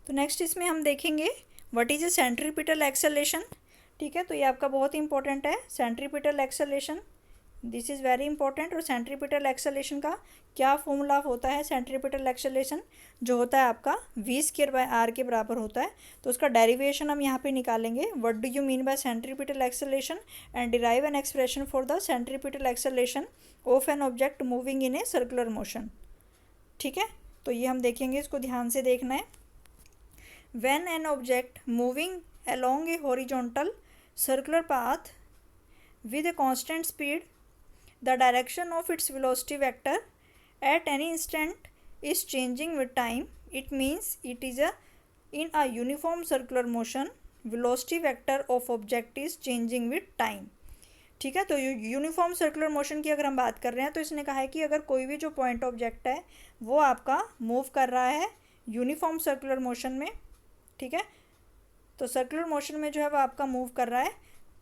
तो नेक्स्ट इसमें हम देखेंगे what is a centripetal acceleration. ठीक है, तो ये आपका बहुत इंपॉर्टेंट है centripetal acceleration, this is very important. और सेंट्रीपिटल एक्सेलेरेशन का क्या फॉर्मूला होता है? सेंट्रीपिटल एक्सेलेरेशन जो होता है आपका v² के बराबर होता है। तो उसका डेरिवेशन हम यहाँ पे निकालेंगे, what do you mean by centripetal acceleration, and derive an expression for the centripetal acceleration of an object moving in a circular motion. ठीक है, तो ये हम देखेंगे, इसको ध्यान से देखना है। When an object moving along a horizontal circular path with a constant speed, the direction of its velocity vector at any instant is changing with time. It means it is in a uniform circular motion. Velocity vector of object is changing with time. ठीक है, तो uniform circular motion की अगर हम बात कर रहे हैं तो इसने कहा है कि अगर कोई भी जो पॉइंट ऑब्जेक्ट है वो आपका मूव कर रहा है यूनिफॉर्म सर्कुलर मोशन में। ठीक है, तो सर्कुलर मोशन में जो है वो आपका मूव कर रहा है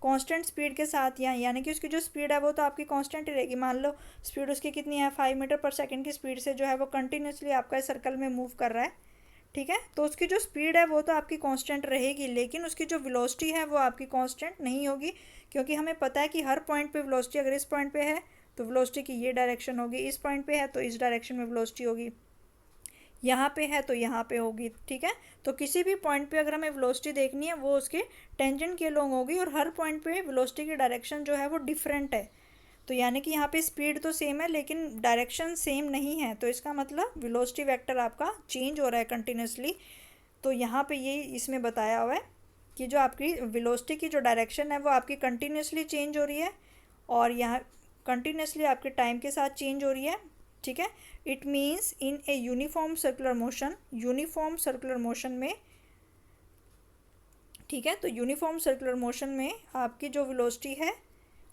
कांस्टेंट स्पीड के साथ, यानी कि उसकी जो स्पीड है वो तो आपकी कांस्टेंट ही रहेगी। मान लो स्पीड उसकी कितनी है, 5 मीटर पर सेकंड की स्पीड से जो है वो कंटिन्यूसली आपका सर्कल में मूव कर रहा है। ठीक है, तो उसकी जो स्पीड है वो तो आपकी कांस्टेंट रहेगी, लेकिन उसकी जो वेलोसिटी है वो आपकी कांस्टेंट नहीं होगी, क्योंकि हमें पता है कि हर पॉइंट पे वेलोसिटी अगर इस पॉइंट पे है तो वेलोसिटी की ये डायरेक्शन होगी, इस पॉइंट पे है तो इस डायरेक्शन में वेलोसिटी होगी, यहाँ पे है तो यहाँ पे होगी। ठीक है, तो किसी भी पॉइंट पे अगर हमें वेलोसिटी देखनी है वो उसके टेंजेंट के लॉन्ग होगी, और हर पॉइंट पे वेलोसिटी की डायरेक्शन जो है वो डिफरेंट है। तो यानी कि यहाँ पे स्पीड तो सेम है लेकिन डायरेक्शन सेम नहीं है, तो इसका मतलब वेलोसिटी वेक्टर आपका चेंज हो रहा है कंटिन्यूसली। तो यहाँ पे ये इसमें बताया हुआ है कि जो आपकी वेलोसिटी की जो डायरेक्शन है वो आपकी कंटिन्यूसली चेंज हो रही है, और यहाँ कंटिन्यूसली आपके टाइम के साथ चेंज हो रही है। ठीक है, it means in a uniform circular motion, uniform circular motion में, ठीक है, तो यूनिफॉर्म सर्कुलर मोशन में आपकी जो वेलोसिटी है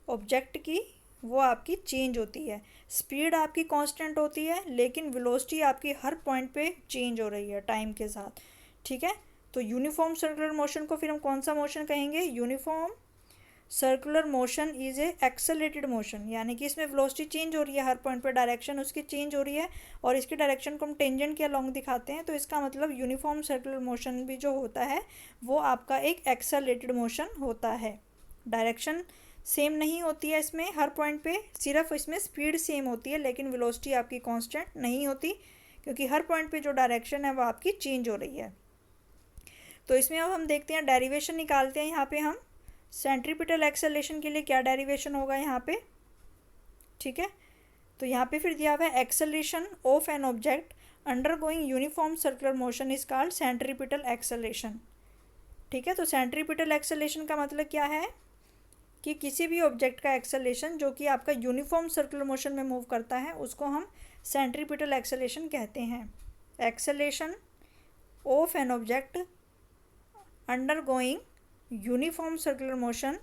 ऑब्जेक्ट की वो आपकी चेंज होती है। स्पीड आपकी कांस्टेंट होती है लेकिन वेलोसिटी आपकी हर पॉइंट पे चेंज हो रही है टाइम के साथ। ठीक है, तो यूनिफॉर्म सर्कुलर मोशन को फिर हम कौन सा मोशन कहेंगे? Uniform circular motion is a accelerated motion, यानी कि इसमें वेलोसिटी चेंज हो रही है हर पॉइंट पे, डायरेक्शन उसकी चेंज हो रही है, और इसकी डायरेक्शन को हम टेंजेंट के अलॉन्ग दिखाते हैं। तो इसका मतलब यूनिफॉर्म सर्कुलर मोशन भी जो होता है वो आपका एक एक्सेलरेटेड मोशन होता है। डायरेक्शन सेम नहीं होती है इसमें हर पॉइंट पे, सिर्फ इसमें स्पीड सेम होती है लेकिन वेलोसिटी आपकी कांस्टेंट नहीं होती, क्योंकि हर पॉइंट पे जो डायरेक्शन है वो आपकी चेंज हो रही है। तो इसमें अब हम देखते हैं डेरिवेशन निकालते हैं। यहाँ पे हम सेंट्रीपिटल एक्सेलेरेशन के लिए क्या डेरिवेशन होगा यहाँ पे? ठीक है, तो यहाँ पे फिर दिया हुआ है acceleration of an object undergoing uniform circular motion is called centripetal acceleration. ठीक है, तो सेंट्रीपिटल एक्सेलरेशन का मतलब क्या है कि किसी भी ऑब्जेक्ट का एक्सेलरेशन जो कि आपका यूनिफॉर्म सर्कुलर मोशन में मूव करता है उसको हम सेंट्रीपिटल एक्सेलरेशन कहते हैं। Acceleration of an object undergoing uniform circular motion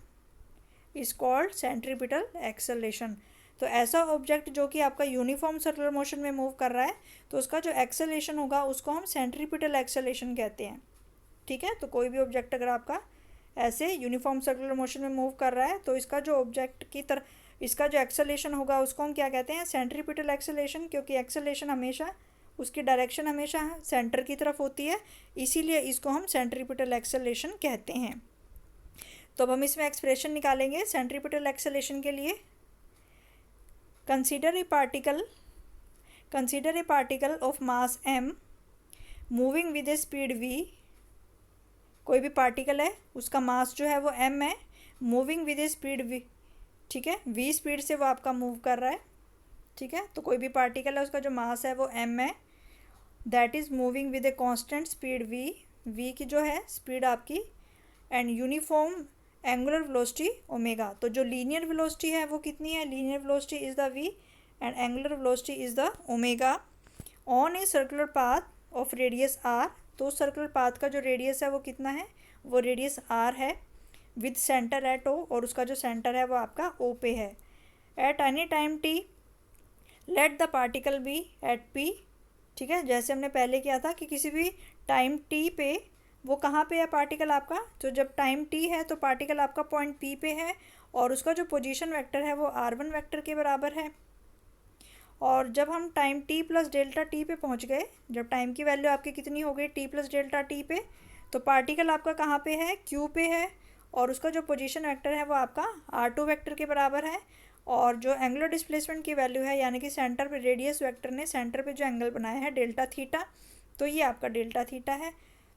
is called centripetal acceleration. तो ऐसा ऑब्जेक्ट जो कि आपका यूनिफॉर्म सर्कुलर मोशन में मूव कर रहा है तो उसका जो एक्सेलरेशन होगा उसको हम सेंट्रीपिटल एक्सेलरेशन कहते हैं। ठीक है, तो कोई भी ऑब्जेक्ट अगर आपका ऐसे यूनिफॉर्म सर्कुलर मोशन में मूव कर रहा है तो इसका जो ऑब्जेक्ट की तरह इसका जो एक्सेलरेशन होगा उसको हम क्या कहते हैं? सेंट्रीपिटल एक्सेलरेशन, क्योंकि एक्सेलरेशन हमेशा उसकी डायरेक्शन हमेशा सेंटर की तरफ होती है, इसीलिए इसको हम सेंट्रीपिटल एक्सेलरेशन कहते हैं। तो अब हम इसमें एक्सप्रेशन निकालेंगे सेंट्रीपिटल एक्सेलरेशन के लिए। Consider a particle of mass m moving with A speed v। कोई भी पार्टिकल है उसका मास जो है वो m है, moving with A speed v। ठीक है, v स्पीड से वो आपका मूव कर रहा है। ठीक है, तो कोई भी पार्टिकल है उसका जो मास है वो m है, that is moving with a constant speed v की जो है स्पीड आपकी, and uniform angular velocity omega. तो जो लीनियर वेलोसिटी है वो कितनी है? Linear velocity is the v and angular velocity is the omega on a circular path of radius r। तो सर्कुलर पाथ का जो रेडियस है वो कितना है? वो रेडियस r है, विद सेंटर एट o, और उसका जो सेंटर है वो आपका o पे है। At any time t let the particle be at p। ठीक है, जैसे हमने पहले किया था कि किसी भी टाइम t पे वो कहाँ पे है पार्टिकल आपका, तो जब टाइम t है तो पार्टिकल आपका पॉइंट p पे है और उसका जो पोजीशन वेक्टर है वो r1 वेक्टर के बराबर है। और जब हम time t plus delta T पे पहुंच गए, जब टाइम की वैल्यू आपकी कितनी हो गई t प्लस डेल्टा टी पे, तो पार्टिकल आपका कहाँ पे है, q पे है, और उसका जो पोजीशन वेक्टर है वो आपका r2 वेक्टर के बराबर है। और जो एंगुलर डिस्प्लेसमेंट की वैल्यू है, यानी कि सेंटर पे रेडियस वेक्टर ने सेंटर पे जो एंगल बनाया है डेल्टा थीटा, तो ये आपका डेल्टा थीटा है।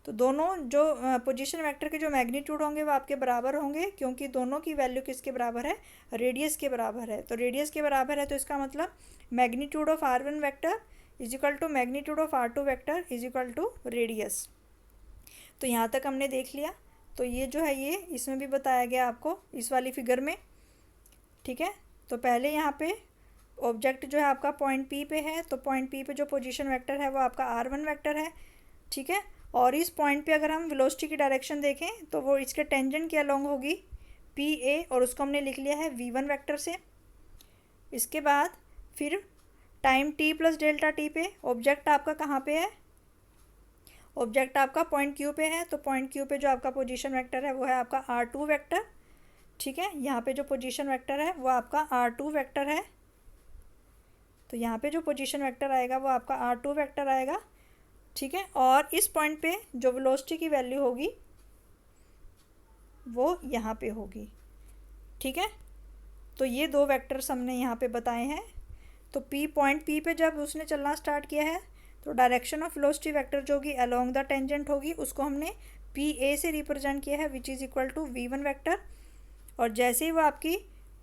तो दोनों जो पोजीशन वेक्टर के जो मैग्नीट्यूड होंगे वो आपके बराबर होंगे, क्योंकि दोनों की वैल्यू किसके बराबर है, रेडियस के बराबर है। तो रेडियस के बराबर है तो इसका मतलब magnitude of r1 vector is equal to magnitude of r2 vector is equal to radius. तो यहाँ तक हमने देख लिया। तो ये जो है ये इसमें भी बताया गया आपको इस वाली फिगर में, ठीक है। तो पहले यहाँ पे ऑब्जेक्ट जो है आपका पॉइंट पी पे है, तो पॉइंट पी पे जो पोजीशन वेक्टर है वो आपका r1 वेक्टर है, ठीक है। और इस पॉइंट पे अगर हम वेलोसिटी की डायरेक्शन देखें तो वो इसके टेंजेंट के अलोंग होगी पी ए, और उसको हमने लिख लिया है v1 वेक्टर से। इसके बाद फिर time t plus delta T पे ऑब्जेक्ट आपका कहाँ पे है, ऑब्जेक्ट आपका पॉइंट क्यू पे है, तो पॉइंट क्यू पे जो आपका पोजीशन वेक्टर है वो है आपका r2 वेक्टर, ठीक है। यहाँ पे जो पोजीशन वेक्टर है वो आपका r2 वेक्टर है। तो यहाँ पे जो पोजीशन वेक्टर आएगा वो आपका r2 वेक्टर आएगा, ठीक है। और इस पॉइंट पे जो वेलोसिटी की वैल्यू होगी वो यहाँ पे होगी, ठीक है। तो ये दो वेक्टर्स हमने यहाँ पे बताए हैं। तो पॉइंट पी पे जब उसने चलना स्टार्ट किया है तो डायरेक्शन ऑफ वेलोसिटी वेक्टर जो कि अलोंग द टेंजेंट होगी उसको हमने पी ए से रिप्रेजेंट किया है, which is equal to v1 vector. और जैसे ही वो आपकी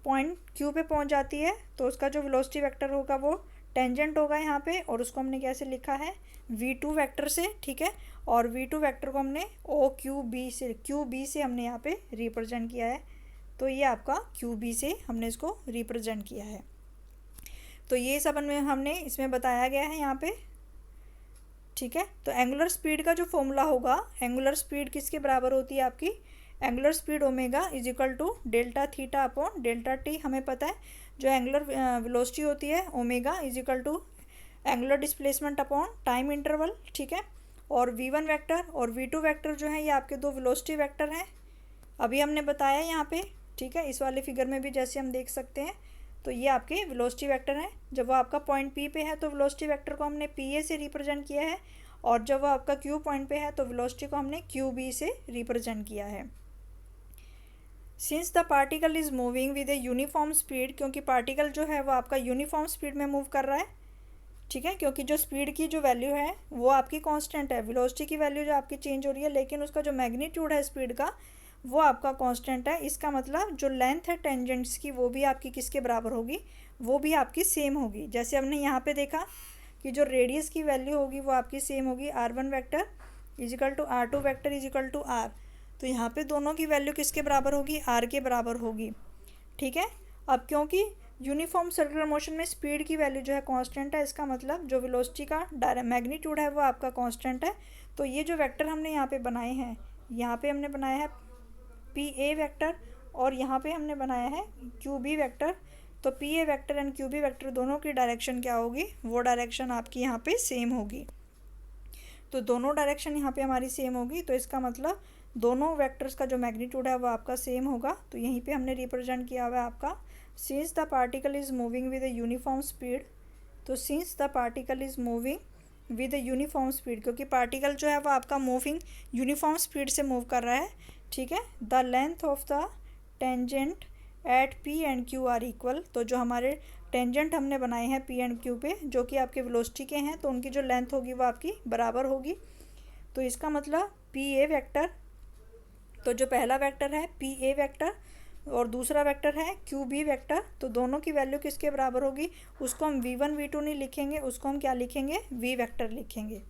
पॉइंट क्यू पे पहुंच जाती है तो उसका जो वेलोसिटी वेक्टर होगा वो टेंजेंट होगा यहाँ पे, और उसको हमने कैसे लिखा है, v2 वेक्टर से, ठीक है। और v2 वेक्टर को हमने क्यू बी से हमने यहाँ पे रिप्रेजेंट किया है। तो ये आपका क्यू बी से हमने इसको रिप्रेजेंट किया है। तो ये सब हमने इसमें बताया गया है यहाँ पे, ठीक है। तो एंगुलर स्पीड का जो फॉर्मूला होगा, एंगुलर स्पीड किसके बराबर होती है आपकी, angular speed omega is equal to delta theta upon delta T. हमें पता है जो एंगुलर वेलोसिटी होती है omega is equal to angular displacement upon time interval, ठीक है। और v1 वेक्टर और v2 वेक्टर जो है ये आपके दो वेलोसिटी वेक्टर हैं, अभी हमने बताया यहाँ पे, ठीक है। इस वाले फिगर में भी जैसे हम देख सकते हैं, तो ये आपके वेलोसिटी वेक्टर हैं। जब वो आपका पॉइंट पी पे है तो वेलोसिटी वेक्टर को हमने पी ए से रिप्रेजेंट किया है, और जब वो आपका क्यू पॉइंट पे है तो वेलोसिटी को हमने क्यू बी से रिप्रेजेंट किया है। Since the particle is moving with a uniform speed, क्योंकि पार्टिकल जो है वो आपका यूनिफॉर्म स्पीड में मूव कर रहा है, ठीक है। क्योंकि जो स्पीड की जो वैल्यू है वो आपकी कांस्टेंट है, वेलोसिटी की वैल्यू जो आपकी चेंज हो रही है, लेकिन उसका जो मैग्नीट्यूड है स्पीड का वो आपका कांस्टेंट है। इसका मतलब जो लेंथ है टेंजेंट्स की वो भी आपकी किसके बराबर होगी, वो भी आपकी सेम होगी। जैसे हमने यहाँ पे देखा कि जो रेडियस की वैल्यू होगी वो आपकी सेम होगी, r1 vector is equal to r2 vector is equal to r। तो यहाँ पे दोनों की वैल्यू किसके बराबर होगी, r के बराबर होगी, ठीक है। अब क्योंकि यूनिफॉर्म सर्कुलर मोशन में स्पीड की वैल्यू जो है कांस्टेंट है, इसका मतलब जो वेलोसिटी का मैग्नीट्यूड है वो आपका कांस्टेंट है। तो ये जो वेक्टर हमने यहाँ पे बनाए हैं, यहाँ पे हमने बनाया है पी ए वेक्टर, और यहाँ पे हमने बनाया है क्यू बी वेक्टर। तो P A vector and Q B vector दोनों की डायरेक्शन क्या होगी, वो डायरेक्शन आपकी यहाँ पे सेम होगी। तो दोनों डायरेक्शन यहाँ पे हमारी सेम होगी, तो इसका मतलब दोनों वेक्टर्स का जो मैग्नीट्यूड है वो आपका सेम होगा। तो यहीं पे हमने रिप्रेजेंट किया हुआ है आपका since the particle is moving with a uniform speed. तो since the particle is moving with a uniform speed, क्योंकि पार्टिकल जो है वो आपका मूविंग यूनिफॉर्म स्पीड से मूव कर रहा है, ठीक है। The length of the tangent at P and Q are equal. तो जो हमारे टेंजेंट हमने बनाए हैं पी एंड क्यू पे जो कि आपके वेलोसिटी के हैं, तो उनकी जो लेंथ होगी वो आपकी बराबर होगी। तो इसका मतलब पी ए वेक्टर, तो जो पहला वेक्टर है पी ए वेक्टर और दूसरा वेक्टर है क्यू बी वेक्टर, तो दोनों की वैल्यू किसके बराबर होगी, उसको हम v1 v2 नहीं लिखेंगे, उसको हम क्या लिखेंगे, v वेक्टर लिखेंगे,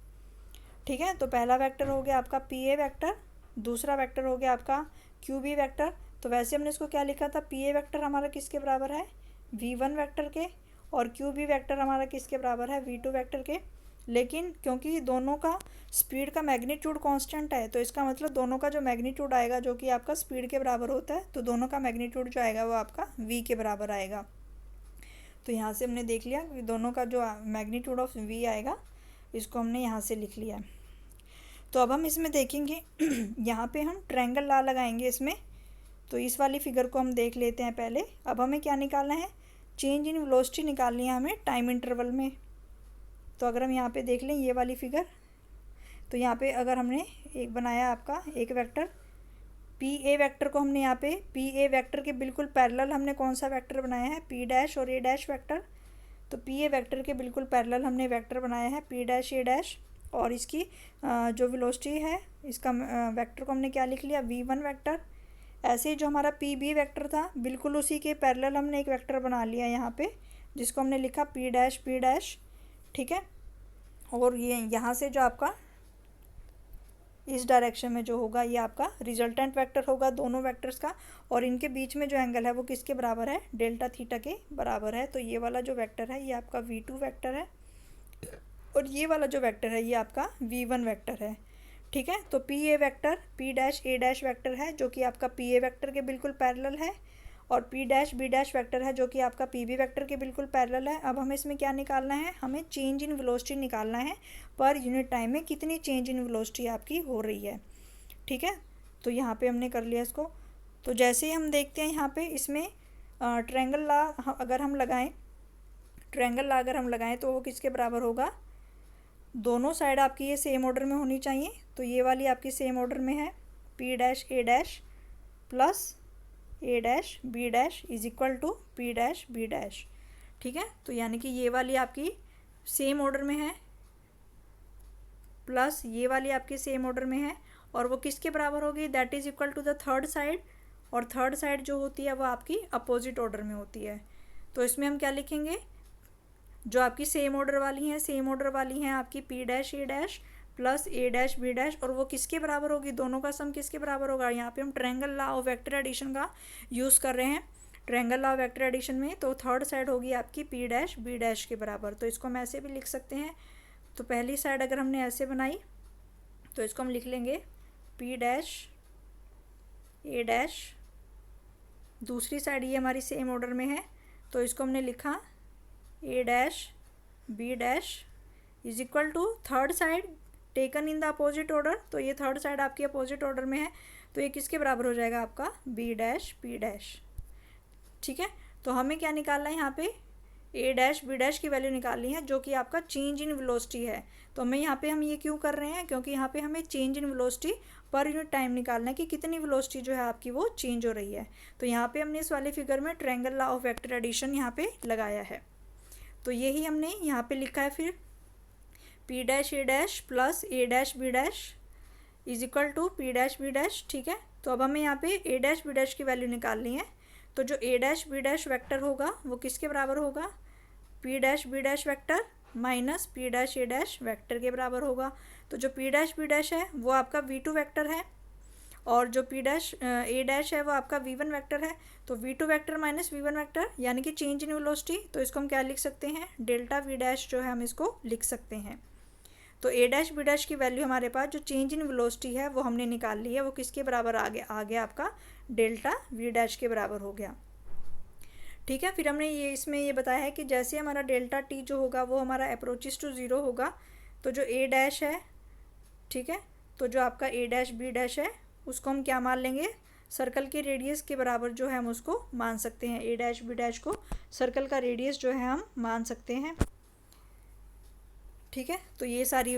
ठीक है। तो पहला वेक्टर हो गया आपका पी ए वेक्टर, दूसरा वेक्टर हो गया आपका क्यू बी वेक्टर। तो वैसे हमने इसको क्या लिखा था, पी ए वेक्टर हमारा किसके बराबर है, v1 वेक्टर के, और क्यू बी वेक्टर हमारा किसके बराबर है, v2 वेक्टर के। लेकिन क्योंकि दोनों का स्पीड का मैग्नीट्यूड कांस्टेंट है, तो इसका मतलब दोनों का जो मैग्नीट्यूड आएगा जो कि आपका स्पीड के बराबर होता है, तो दोनों का मैग्नीट्यूड जो आएगा वो आपका v के बराबर आएगा। तो यहाँ से हमने देख लिया कि दोनों का जो मैग्नीट्यूड ऑफ v आएगा, इसको हमने यहाँ से लिख लिया। तो अब हम इसमें देखेंगे यहाँ पे हम ट्रायंगल लॉ लगाएंगे इसमें। तो इस वाली फिगर को हम देख लेते हैं पहले। अब हमें क्या निकालना है, चेंज इन वेलोसिटी निकालनी है हमें टाइम इंटरवल में। तो अगर हम यहाँ पे देख लें ये वाली फिगर, तो यहाँ पे अगर हमने एक बनाया आपका एक वेक्टर पी ए वेक्टर को, हमने यहाँ पे पी ए वेक्टर के बिल्कुल पैरेलल हमने कौन सा वेक्टर बनाया है, पी डैश और ए डैश वेक्टर। तो पी ए वेक्टर के बिल्कुल पैरेलल हमने वेक्टर बनाया है पी डैश ए डैश, और इसकी जो वेलोसिटी है इसका वेक्टर को हमने क्या लिख लिया, v1 वेक्टर। ऐसे ही जो हमारा पी बी वेक्टर था बिल्कुल उसी के पैरेलल हमने एक वेक्टर बना लिया यहाँ पे, जिसको हमने लिखा पी डैश, ठीक है। और ये यहाँ से जो आपका इस डायरेक्शन में जो होगा ये आपका रिजल्टेंट वेक्टर होगा दोनों वेक्टर्स का, और इनके बीच में जो एंगल है वो किसके बराबर है, डेल्टा थीटा के बराबर है। तो ये वाला जो वेक्टर है ये आपका v2 वेक्टर है, और ये वाला जो वेक्टर है ये आपका v1 वेक्टर है, ठीक है। तो P A vector P dash A dash vector है जो कि आपका पी ए वेक्टर के बिल्कुल पैरेलल है, और P dash B dash vector है जो कि आपका पी बी वेक्टर के बिल्कुल पैरेलल है। अब हमें इसमें क्या निकालना है, हमें चेंज इन वेलोसिटी निकालना है, पर यूनिट टाइम में कितनी चेंज इन वेलोसिटी आपकी हो रही है, ठीक है। तो यहाँ पे हमने कर लिया इसको। तो जैसे ही हम देखते हैं यहाँ पे इसमें ट्रायंगल ला अगर हम लगाएं तो वो किसके बराबर होगा, दोनों साइड आपकी ये सेम ऑर्डर में होनी चाहिए। तो ये वाली आपकी सेम ऑर्डर में है, P dash A dash plus A dash B dash is equal to P dash B dash, ठीक है। तो यानी कि ये वाली आपकी सेम ऑर्डर में है प्लस ये वाली आपकी सेम ऑर्डर में है, और वो किसके बराबर होगी, that is equal to the third side, और थर्ड साइड जो होती है वो आपकी अपोजिट ऑर्डर में होती है। तो इसमें हम क्या लिखेंगे, जो आपकी सेम ऑर्डर वाली हैं आपकी P dash A dash plus A dash B dash, और वो किसके बराबर होगी, दोनों का सम किसके बराबर होगा। यहाँ पे हम triangle law of vector addition का यूज़ कर रहे हैं, triangle law of vector addition में। तो थर्ड साइड होगी आपकी पी डैश बी डैश के बराबर। तो इसको हम ऐसे भी लिख सकते हैं। तो पहली साइड अगर हमने ऐसे बनाई तो इसको हम लिख लेंगे पी डैश ए डैश, दूसरी साइड ये हमारी सेम ऑर्डर में है तो इसको हमने लिखा A dash B dash is equal to third side taken in the opposite order. तो ये थर्ड साइड आपकी अपोजिट ऑर्डर में है तो ये किसके बराबर हो जाएगा, आपका बी डैश पी डैश, ठीक है। तो हमें क्या निकालना है यहाँ पे, ए डैश बी डैश की वैल्यू निकालनी है जो कि आपका चेंज इन वेलोसिटी है। तो हमें यहाँ पे हम ये क्यों कर रहे हैं, क्योंकि यहाँ पे हमें change in velocity per unit time निकालना है कि कितनी वेलोसिटी जो है आपकी वो चेंज हो रही है। तो यहाँ पे हमने इस वाले फिगर में triangle law of vector addition यहाँ पे लगाया है। तो यही हमने यहाँ पे लिखा है फिर P dash A dash plus A dash B dash is equal to P dash B dash, ठीक है। तो अब हमें यहाँ पे ए डैश बी डैश की वैल्यू निकालनी है। तो जो A dash B dash vector होगा वो किसके बराबर होगा, P dash B dash vector minus P dash A dash vector के बराबर होगा। तो जो पी डैश बी डैश है वो आपका v2 वेक्टर है, और जो पी डैश ए डैश है वो आपका v1 वेक्टर है। तो v2 vector minus v1 vector यानी कि चेंज इन वेलोसिटी। तो इसको हम क्या लिख सकते हैं, डेल्टा v डैश जो है हम इसको लिख सकते हैं। तो ए डैश बी डैश की वैल्यू हमारे पास जो चेंज इन वेलोसिटी है वो हमने निकाल ली है, वो किसके बराबर आ गया आपका डेल्टा वी डैश के बराबर हो गया, ठीक है। फिर हमने ये इसमें ये बताया है कि जैसे हमारा डेल्टा टी जो होगा वो हमारा अप्रोचेस टू ज़ीरो होगा, तो जो ए डैश है, ठीक है, तो जो आपका ए डैश बी डैश है उसको हम क्या मान लेंगे, सर्कल के रेडियस के बराबर जो है हम उसको मान सकते हैं। ए डैश बी डैश को सर्कल का रेडियस जो है हम मान सकते हैं, ठीक है। तो ये सारी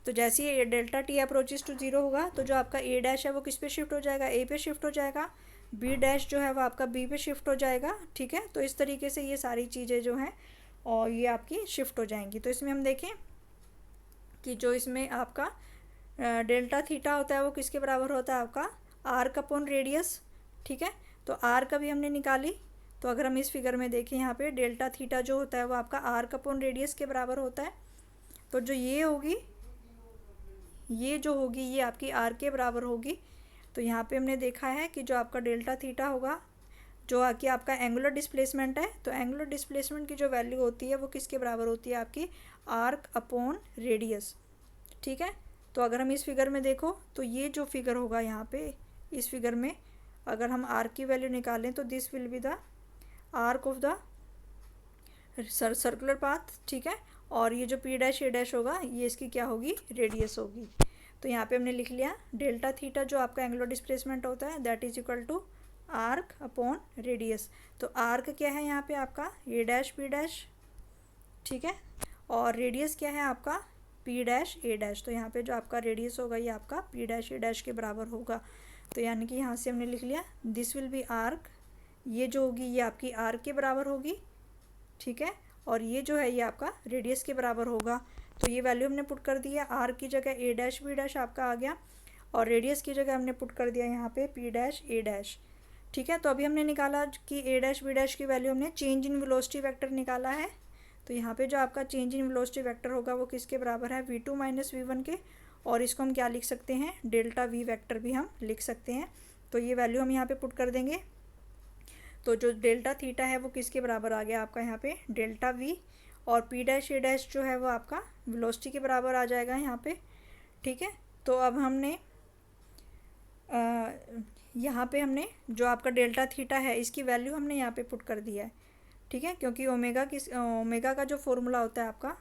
तो जैसे ही delta T approaches to zero होगा तो जो आपका ए डैश है वो किस पे शिफ्ट हो जाएगा, ए पे शिफ्ट हो जाएगा, बी डैश जो है वो आपका बी पे शिफ्ट हो जाएगा, ठीक है। तो इस तरीके से ये सारी चीज़ें जो हैं और ये आपकी शिफ्ट हो जाएंगी। तो इसमें हम देखें कि जो इसमें आपका डेल्टा थीटा होता है वो किसके बराबर होता है, आपका आर्क अपॉन रेडियस, ठीक है। तो आर्क अभी हमने निकाली, तो अगर हम इस फिगर में देखें यहाँ पे डेल्टा थीटा जो होता है वो आपका आर्क अपॉन रेडियस के बराबर होता है। तो जो ये होगी ये जो होगी ये आपकी आर के बराबर होगी। तो यहाँ पे हमने देखा है कि जो आपका डेल्टा थीटा होगा जो कि आपका एंगुलर डिस्प्लेसमेंट है, तो एंगुलर डिस्प्लेसमेंट की जो वैल्यू होती है वो किसके बराबर होती है, आपकी आर्क अपॉन रेडियस, ठीक है। तो अगर हम इस फिगर में देखो तो ये जो फिगर होगा यहाँ पे इस फिगर में अगर हम आर्क की वैल्यू निकालें तो this will be the arc of the circular path, ठीक है। और ये जो पी डैश ए डैश होगा ये इसकी क्या होगी, रेडियस होगी। तो यहाँ पे हमने लिख लिया डेल्टा थीटा जो आपका एंगुलर डिस्प्लेसमेंट होता है that is equal to arc upon radius. तो आर्क क्या है यहाँ पे आपका ए डैश बी डैश, ठीक है, और रेडियस क्या है आपका पी डैश ए डैश। तो यहाँ पे जो आपका रेडियस होगा ये आपका पी डैश ए डैश के बराबर होगा। तो यानी कि यहाँ से हमने लिख लिया दिस विल बी आर्क, ये जो होगी ये आपकी आर्क के बराबर होगी, ठीक है, और ये जो है ये आपका रेडियस के बराबर होगा। तो ये वैल्यू हमने पुट कर दी है, आर्क की जगह ए डैश बी डैश आपका आ गया, और रेडियस की जगह हमने पुट कर दिया यहाँ पे पी डैश ए डैश, ठीक है। तो अभी हमने निकाला कि ए डैश बी डैश की वैल्यू हमने चेंज इन वेलोसिटी वेक्टर निकाला है। तो यहाँ पे जो आपका चेंज इन वेलोसिटी वेक्टर होगा वो किसके बराबर है, v2 माइनस v1 के, और इसको हम क्या लिख सकते हैं, डेल्टा v वेक्टर भी हम लिख सकते हैं। तो ये वैल्यू हम यहाँ पे पुट कर देंगे। तो जो डेल्टा थीटा है वो किसके बराबर आ गया आपका यहाँ पे डेल्टा v, और पी डैश ए डैश जो है वो आपका वेलोसिटी के बराबर आ जाएगा यहाँ पे, ठीक है। तो अब हमने यहाँ पे हमने जो आपका डेल्टा थीटा है इसकी वैल्यू हमने यहाँ पे पुट कर दिया है, ठीक है, क्योंकि ओमेगा का जो फॉर्मूला होता है आपका,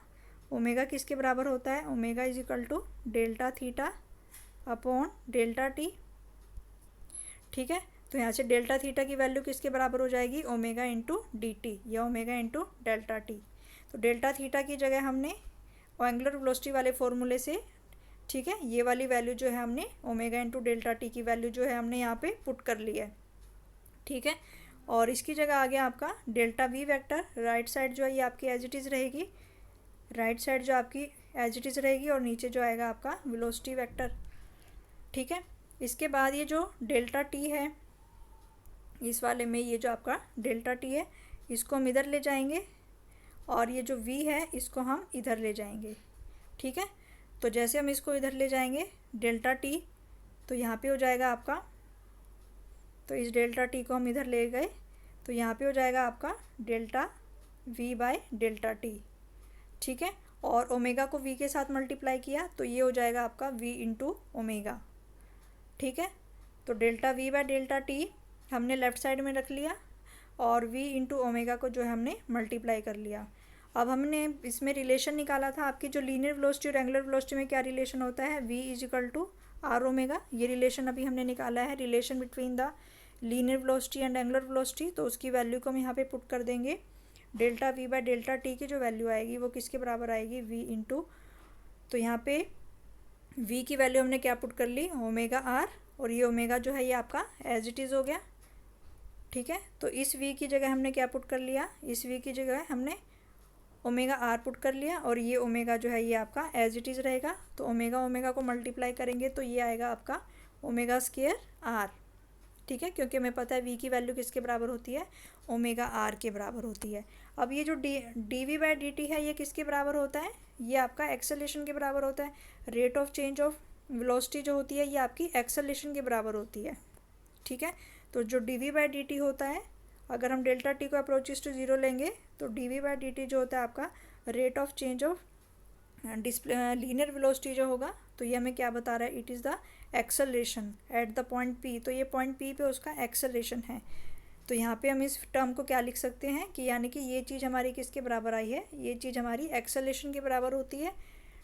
ओमेगा किसके बराबर होता है, omega is equal to delta theta upon delta t, ठीक है। तो यहाँ से डेल्टा थीटा की वैल्यू किसके बराबर हो जाएगी, ओमेगा इंटू डी टी या ओमेगा इंटू डेल्टा टी। तो डेल्टा थीटा की जगह हमने एंगुलर वेलोसिटी वाले फॉर्मूले से, ठीक है, ये वाली वैल्यू जो है हमने ओमेगा इंटू डेल्टा टी की वैल्यू जो है हमने यहाँ पे पुट कर ली है, ठीक है। और इसकी जगह आ गया आपका delta V vector, right side जो है ये आपकी एज इट इज़ रहेगी, राइट साइड जो आपकी एज इट इज़ रहेगी, और नीचे जो आएगा आपका वेलोसिटी वेक्टर, ठीक है। इसके बाद ये जो डेल्टा टी है इस वाले में, ये जो आपका डेल्टा टी है इसको हम इधर ले जाएंगे, और ये जो वी है इसको हम इधर ले जाएंगे, ठीक है। तो जैसे हम इसको इधर ले जाएंगे डेल्टा टी, तो यहाँ पे हो जाएगा आपका, तो इस डेल्टा टी को हम इधर ले गए तो यहाँ पे हो जाएगा आपका delta we by delta t, ठीक है। और ओमेगा को वी के साथ मल्टीप्लाई किया तो ये हो जाएगा आपका वी इंटू ओमेगा, ठीक है। तो delta we by delta T हमने लेफ़्ट साइड में रख लिया, और वी इंटू ओमेगा को जो है हमने मल्टीप्लाई कर लिया। अब हमने इसमें रिलेशन निकाला था आपकी जो लीनियर वेलोसिटी और एंगुलर वेलोसिटी में क्या रिलेशन होता है, v is equal to r omega, ये रिलेशन अभी हमने निकाला है, relation between the linear velocity and angular velocity. तो उसकी वैल्यू को हम यहाँ पे पुट कर देंगे, delta we by delta T की जो वैल्यू आएगी वो किसके बराबर आएगी, v इंटू, तो यहाँ पे v की वैल्यू हमने क्या पुट कर ली, ओमेगा आर, और ये ओमेगा जो है ये आपका एज इट इज़ हो गया, ठीक है। तो इस v की जगह हमने क्या पुट कर लिया, इस v की जगह हमने ओमेगा आर पुट कर लिया, और ये ओमेगा जो है ये आपका एज इट इज़ रहेगा। तो ओमेगा ओमेगा को मल्टीप्लाई करेंगे तो ये आएगा आपका ओमेगा स्क्वायर आर, ठीक है, क्योंकि हमें पता है वी की वैल्यू किसके बराबर होती है, ओमेगा आर के बराबर होती है। अब ये जो d v by d t है ये किसके बराबर होता है, ये आपका एक्सेलेरेशन के बराबर होता है। Rate of change of velocity जो होती है ये आपकी एक्सेलेरेशन के बराबर होती है, ठीक है। तो जो d v by d t होता है, अगर हम डेल्टा टी को अप्रोचेस टू ज़ीरो लेंगे तो d v by d t जो होता है आपका rate of change of linear velocity जो होगा, तो ये हमें क्या बता रहा है, it is the acceleration at the point p. तो ये पॉइंट पी पे उसका एक्सेलरेशन है। तो यहाँ पे हम इस टर्म को क्या लिख सकते हैं कि यानी कि ये चीज़ हमारी किसके बराबर आई है, ये चीज़ हमारी एक्सेलरेशन के बराबर होती है।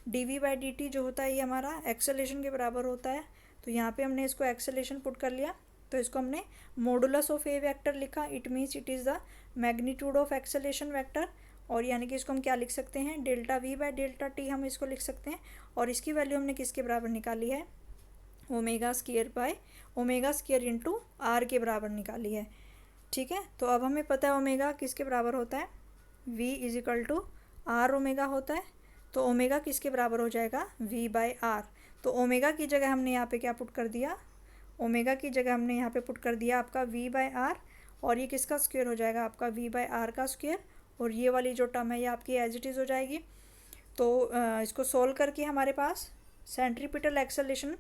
D v by d t जो होता है ये हमारा एक्सेलरेशन के बराबर होता है। तो यहाँ पे हमने इसको एक्सेलरेशन पुट कर लिया, तो इसको हमने मॉडुलस ऑफ ए वेक्टर लिखा, it means it is the magnitude of acceleration vector. और यानी कि इसको हम क्या लिख सकते हैं, delta we by delta T हम इसको लिख सकते हैं। और इसकी वैल्यू हमने किसके बराबर निकाली है, omega square by omega square into r के बराबर निकाली है, ठीक है। तो अब हमें पता है ओमेगा किसके बराबर होता है, v is equal to r omega होता है। तो ओमेगा किसके बराबर हो जाएगा, v बाय आर। तो ओमेगा की जगह हमने यहाँ पे क्या पुट कर दिया, ओमेगा की जगह हमने यहाँ पे पुट कर दिया आपका v बाय आर, और ये किसका स्क्वायर हो जाएगा आपका v बाय आर का स्क्वायर, और ये वाली जो टर्म है ये आपकी एज इट इज़ हो जाएगी। तो इसको सोल्व करके हमारे पास सेंट्रीपिटल एक्सेलरेशन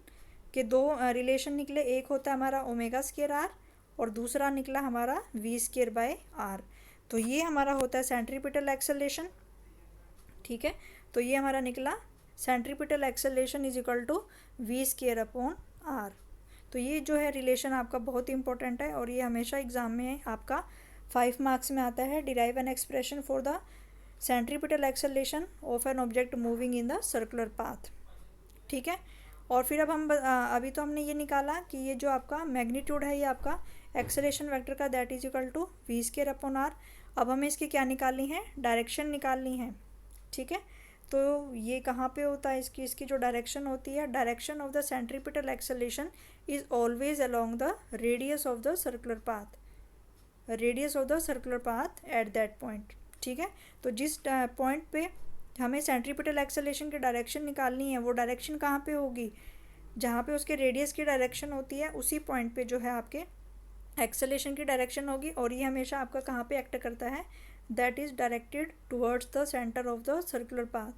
के दो रिलेशन निकले, एक होता है हमारा ओमेगा स्क्वायर आर और दूसरा निकला हमारा v स्क्वायर बाय आर। तो ये हमारा होता है सेंट्रीपिटल एक्सेलरेशन, ठीक है। तो ये हमारा निकला centripetal acceleration is equal to v square upon r. तो ये जो है रिलेशन आपका बहुत इंपॉर्टेंट है, और ये हमेशा एग्जाम में आपका 5 मार्क्स में आता है। Derive an expression for the centripetal acceleration of an object moving in the circular path, ठीक है। और फिर अब हम अभी तो हमने ये निकाला कि ये जो आपका मैग्नीट्यूड है ये आपका एक्सेलरेशन वेक्टर का, that is equal to v square upon r. अब हमें इसकी क्या निकालनी है, डायरेक्शन निकालनी है, ठीक है। तो ये कहाँ पे होता है, इसकी जो डायरेक्शन होती है, direction of the centripetal acceleration is always along the radius of the circular path, radius of the circular path at that point, ठीक है। तो जिस पॉइंट पे हमें सेंट्रीपिटल एक्सेलरेशन की डायरेक्शन निकालनी है, वो डायरेक्शन कहाँ पे होगी, जहाँ पे उसके रेडियस की डायरेक्शन होती है, उसी पॉइंट पे जो है आपके एक्सेलरेशन की डायरेक्शन होगी। और ये हमेशा आपका कहाँ पे एक्ट करता है, that is directed towards the centre of the circular path.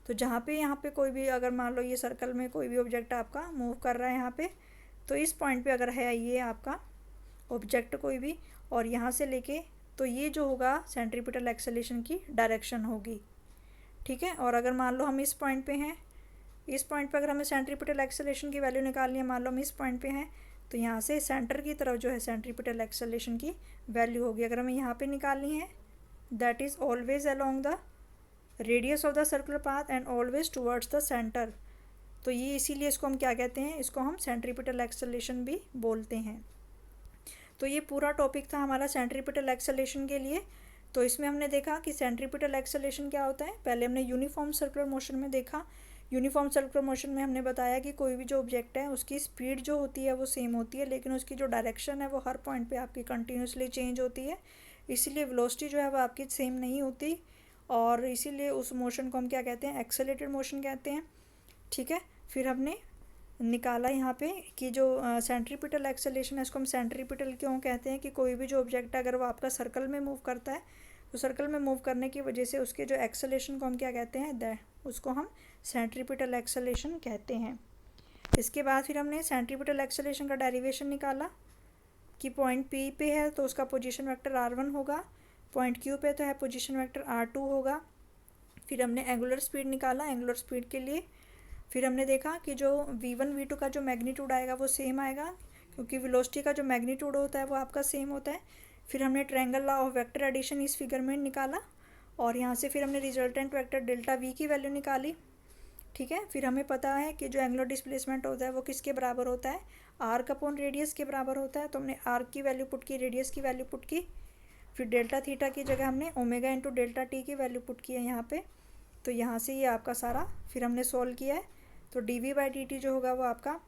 तो जहाँ पे यहाँ पे कोई भी, अगर मान लो ये सर्कल में कोई भी ऑब्जेक्ट आपका मूव कर रहा है यहाँ पे, तो इस पॉइंट पे अगर है ये आपका ऑब्जेक्ट कोई भी, और यहाँ से लेके, तो ये जो होगा सेंट्रीपिटल एक्सेलरेशन की डायरेक्शन होगी, ठीक है। और अगर मान लो हम इस पॉइंट पे हैं, इस पॉइंट पे अगर हमें सेंट्रीपिटल एक्सेलरेशन की वैल्यू निकालनी है, मान लो हम इस पॉइंट पे हैं, तो यहाँ से सेंटर की तरफ जो है सेंट्रीपिटल एक्सेलरेशन की वैल्यू होगी। अगर हमें यहाँ पे निकालनी है, that is always along the radius of the circular path and always towards the centre. तो ये इसीलिए इसको हम क्या कहते हैं, इसको हम सेंट्रीपिटल एक्सेलरेशन भी बोलते हैं। तो ये पूरा टॉपिक था हमारा सेंट्रीपिटल एक्सेलरेशन के लिए। तो इसमें हमने देखा कि सेंट्रीपिटल एक्सेलरेशन क्या होता है। पहले हमने यूनिफॉर्म सर्कुलर मोशन में देखा, यूनिफॉर्म सर्कुलर मोशन में हमने बताया कि कोई भी जो ऑब्जेक्ट है उसकी स्पीड जो होती है वो सेम होती है, लेकिन उसकी जो डायरेक्शन है वो हर पॉइंट पे आपकी कंटिन्यूसली चेंज होती है, इसीलिए वेलोसिटी जो है वो आपकी सेम नहीं होती, और इसीलिए उस मोशन को हम क्या कहते हैं, एक्सेलरेटेड मोशन कहते हैं, ठीक है। फिर हमने निकाला यहाँ पे कि जो सेंट्रीपिटल एक्सेलरेशन है, इसको हम सेंट्रीपिटल क्यों कहते हैं, कि कोई भी जो ऑब्जेक्ट है अगर वो आपका सर्कल में मूव करता है, तो सर्कल में मूव करने की वजह से उसके जो एक्सेलरेशन को हम क्या कहते हैं, उसको हम सेंट्रीपिटल एक्सेलरेशन कहते हैं। इसके बाद फिर हमने सेंट्रीपिटल एक्सेलरेशन का डेरिवेशन निकाला कि पॉइंट पी पे है तो उसका पोजीशन वेक्टर r1 होगा, पॉइंट क्यू पे तो है पोजीशन वेक्टर r2 होगा। फिर हमने एंगुलर स्पीड निकाला, एंगुलर स्पीड के लिए फिर हमने देखा कि जो v1 v2 का जो मैग्नीट्यूड आएगा वो सेम आएगा, क्योंकि वेलोसिटी का जो मैग्नीट्यूड होता है वो आपका सेम होता है। फिर हमने triangle law of vector addition इस फिगर में निकाला, और यहाँ से फिर हमने रिजल्टेंट वेक्टर डेल्टा वी की वैल्यू निकाली, ठीक है। फिर हमें पता है कि जो एंगुलर डिस्प्लेसमेंट होता है वो किसके बराबर होता है, आर्क अपॉन रेडियस के बराबर होता है। तो हमने आर्क की वैल्यू पुट की, रेडियस की वैल्यू पुट की, फिर डेल्टा थीटा की जगह हमने ओमेगा इंटू डेल्टा टी की वैल्यू पुट की है यहाँ पे। तो यहाँ से ये आपका सारा फिर हमने सॉल्व किया है। तो d v by d t जो होगा वो आपका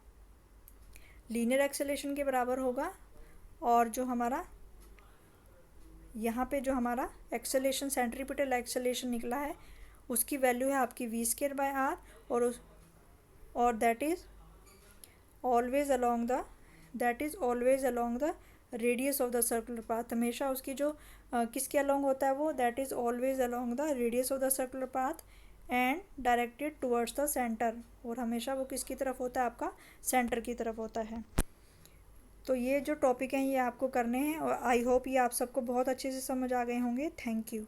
लीनियर एक्सेलरेशन के बराबर होगा, और जो हमारा यहाँ पे जो हमारा एक्सेलरेशन सेंट्रीपिटल एक्सेलरेशन निकला है उसकी वैल्यू है आपकी वी स्क्वायर बाय आर, और that is always along the radius of the circular path. हमेशा उसकी जो किसके अलोंग होता है वो, that is always along the radius of the circular path and directed towards the centre, और हमेशा वो किसकी तरफ होता है, आपका सेंटर की तरफ होता है। तो ये जो टॉपिक हैं ये आपको करने हैं, और आई होप ये आप सबको बहुत अच्छे से समझ आ गए होंगे। Thank you.